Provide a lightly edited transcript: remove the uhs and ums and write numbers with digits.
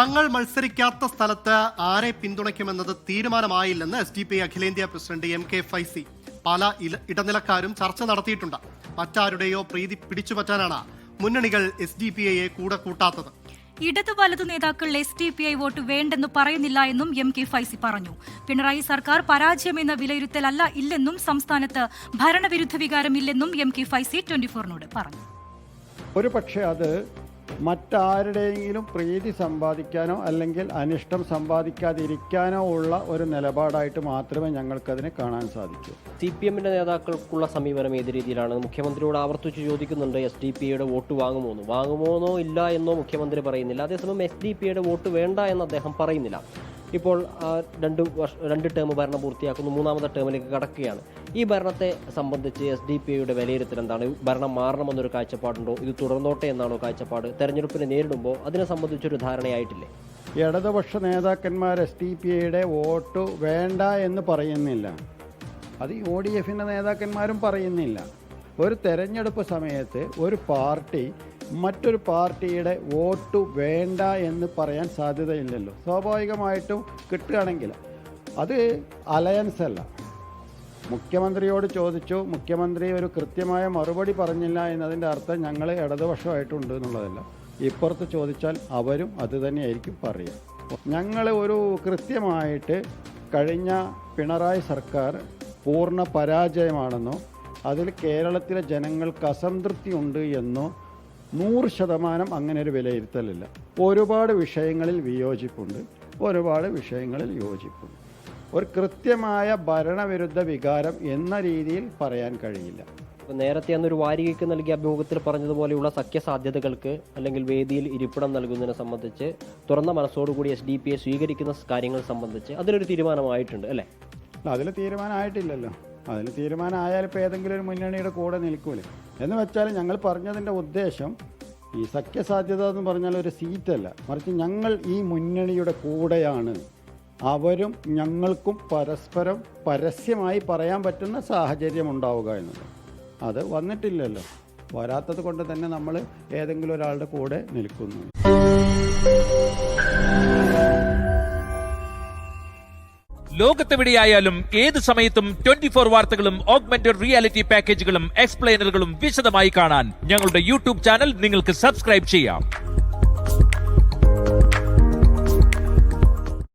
തങ്ങൾ മത്സരിക്കാത്ത സ്ഥലത്ത് ആരെ പിന്തുണയ്ക്കുമെന്നത് തീരുമാനമായില്ലെന്ന് SDPI അഖിലേന്ത്യാ പ്രസിഡന്റ് MK ഫൈസി. പല ഇടനിലക്കാരും ചർച്ച നടത്തിയിട്ടുണ്ട്. മറ്റാരുടെയോ പ്രീതി പിടിച്ചുപറ്റാനാണ് മുന്നണികൾ SDPIയെ കൂടെ കൂട്ടാത്തത്. ഇടതു വലതു നേതാക്കൾ SDPI വോട്ട് വേണ്ടെന്ന് പറയുന്നില്ല എന്നും MK ഫൈസി പറഞ്ഞു. പിണറായി സർക്കാർ പരാജയമെന്ന വിലയിരുത്തലല്ല ഇല്ലെന്നും സംസ്ഥാനത്ത് ഭരണവിരുദ്ധ വികാരമില്ലെന്നും MK ഫൈസി 24നോട് പറഞ്ഞു. ഒരു പക്ഷേ അത് മറ്റാരുടെയെങ്കിലും പ്രീതി സമ്പാദിക്കാനോ അല്ലെങ്കിൽ അനിഷ്ടം സമ്പാദിക്കാതിരിക്കാനോ ഉള്ള ഒരു നിലപാടായിട്ട് മാത്രമേ ഞങ്ങൾക്കതിനെ കാണാൻ സാധിക്കൂ. CPMന്റെ നേതാക്കൾക്കുള്ള സമീപനം ഏത് രീതിയിലാണ്? മുഖ്യമന്ത്രിയോട് ആവർത്തിച്ച് ചോദിക്കുന്നുണ്ട് SDPIയുടെ വോട്ട് വാങ്ങുമോന്നോ ഇല്ല എന്നോ മുഖ്യമന്ത്രി പറയുന്നില്ല. അതേസമയം SDPIയുടെ വോട്ട് വേണ്ട എന്ന് അദ്ദേഹം പറയുന്നില്ല. ഇപ്പോൾ രണ്ട് ടേം ഭരണം പൂർത്തിയാക്കുന്നു, മൂന്നാമത്തെ ടേമിലേക്ക് കടക്കുകയാണ്. ഈ ഭരണത്തെ സംബന്ധിച്ച് SDPIയുടെ വിലയിരുത്തൽ എന്താണ്? ഭരണം മാറണമെന്നൊരു കാഴ്ചപ്പാടുണ്ടോ? ഇത് തുടർന്നോട്ടെ എന്നാണോ കാഴ്ചപ്പാട്? തെരഞ്ഞെടുപ്പിനെ നേരിടുമ്പോൾ അതിനെ സംബന്ധിച്ചൊരു ധാരണയായിട്ടില്ലേ? ഇടതുപക്ഷ നേതാക്കന്മാർ SDPIയുടെ വോട്ട് വേണ്ട എന്ന് പറയുന്നില്ല. അത് ODFന്റെ നേതാക്കന്മാരും പറയുന്നില്ല. ഒരു തെരഞ്ഞെടുപ്പ് സമയത്ത് ഒരു പാർട്ടി മറ്റൊരു പാർട്ടിയുടെ വോട്ട് വേണ്ട എന്ന് പറയാൻ സാധ്യതയില്ലല്ലോ. സ്വാഭാവികമായിട്ടും കിട്ടുകയാണെങ്കിൽ അത് അലയൻസ് അല്ല. മുഖ്യമന്ത്രിയോട് ചോദിച്ചു, മുഖ്യമന്ത്രി ഒരു കൃത്യമായ മറുപടി പറഞ്ഞില്ല എന്നതിൻ്റെ അർത്ഥം ഞങ്ങൾ ഇടതുപക്ഷമായിട്ടുണ്ട് എന്നുള്ളതല്ല. ഇപ്പുറത്ത് ചോദിച്ചാൽ അവരും അത് തന്നെയായിരിക്കും പറയുക. ഞങ്ങൾ ഒരു കൃത്യമായിട്ട് കഴിഞ്ഞ പിണറായി സർക്കാർ പൂർണ്ണ പരാജയമാണെന്നോ അതിൽ കേരളത്തിലെ ജനങ്ങൾക്ക് അസംതൃപ്തി ഉണ്ട് എന്നോ 100% അങ്ങനെ ഒരു വിലയിരുത്തലില്ല. ഒരുപാട് വിഷയങ്ങളിൽ വിയോജിപ്പുണ്ട്, ഒരുപാട് വിഷയങ്ങളിൽ യോജിപ്പുണ്ട്. ഒരു കൃത്യമായ ഭരണവിരുദ്ധ വികാരം എന്ന രീതിയിൽ പറയാൻ കഴിയില്ല. നേരത്തെ അന്നൊരു വാരികയ്ക്ക് നൽകിയ അഭിമുഖത്തിൽ പറഞ്ഞതുപോലെയുള്ള സഖ്യസാധ്യതകൾക്ക് അല്ലെങ്കിൽ വേദിയിൽ ഇരിപ്പിടം നൽകുന്നതിനെ സംബന്ധിച്ച് തുറന്ന മനസ്സോടുകൂടി SDPI സ്വീകരിക്കുന്ന കാര്യങ്ങൾ സംബന്ധിച്ച് അതിലൊരു തീരുമാനമായിട്ടുണ്ട് അല്ലേ? അതിൽ തീരുമാനമായിട്ടില്ലല്ലോ. അതിൽ തീരുമാനമായാൽ ഇപ്പോൾ ഏതെങ്കിലും ഒരു മുന്നണിയുടെ കൂടെ നിൽക്കൂലേ എന്ന് വെച്ചാൽ ഞങ്ങൾ പറഞ്ഞതിൻ്റെ ഉദ്ദേശം ഈ സഖ്യസാധ്യത എന്ന് പറഞ്ഞാൽ ഒരു സീറ്റല്ല, മറിച്ച് ഞങ്ങൾ ഈ മുന്നണിയുടെ കൂടെയാണ്, അവരും ഞങ്ങൾക്കും പരസ്പരം പരസ്യമായി പറയാൻ പറ്റുന്ന സാഹചര്യം ഉണ്ടാവുക എന്നത്. അത് വന്നിട്ടില്ലല്ലോ. വരാത്തത് കൊണ്ട് തന്നെ നമ്മൾ ഏതെങ്കിലും ഒരാളുടെ കൂടെ നിൽക്കുന്നു. ലോകത്തെവിടെയായാലും ഏത് സമയത്തും 24 വാർത്തകളും ഓഗ്മെന്റഡ് റിയാലിറ്റി പാക്കേജുകളും എക്സ്പ്ലെയിനറുകളും വിശദമായി കാണാൻ ഞങ്ങളുടെ YouTube ചാനൽ നിങ്ങൾക്ക് സബ്സ്ക്രൈബ് ചെയ്യാം.